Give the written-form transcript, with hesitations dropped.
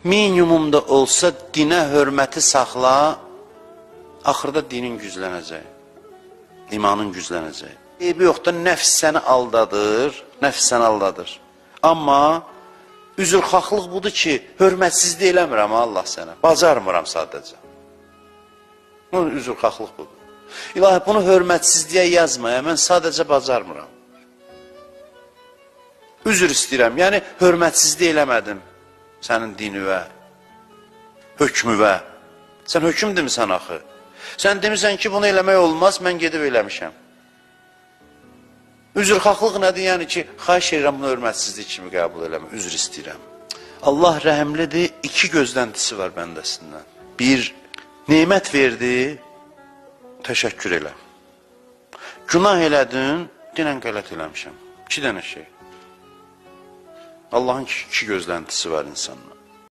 minimumda olsa dinə hörməti saxla, axırda dinin güclənəcək, imanın güclənəcək. Eybi yoxdur, nəfs səni aldadır, nəfs səni aldadır. Amma üzrxahlıq budur ki, hörmətsizlik eləmirəm Allah sənə, bacarmıram sadəcə. Üzrxahlıq budur. İlahi, bunu hörmətsizliyə yazmaya, mən sadəcə bacarmıram. Üzr istəyirəm, yəni hörmətsizlik eləmədim sənin dinivə, hökmüvə. Sən hökm demisən axı. Sən demirsən ki, bunu eləmək olmaz, mən gedib eləmişəm. Üzrxahlıq nədir? Yəni ki, xahiş edirəm, bunu hörmətsizlik kimi qəbul eləmə, üzr istəyirəm. Allah rəhəmlidir, iki gözləntisi var bəndəsindən. Bir, nemət verdi, təşəkkür elə. Günah elədin, dinən qələt eləmişəm. İki dənə şey. Allahın iki gözləntisi var insanla.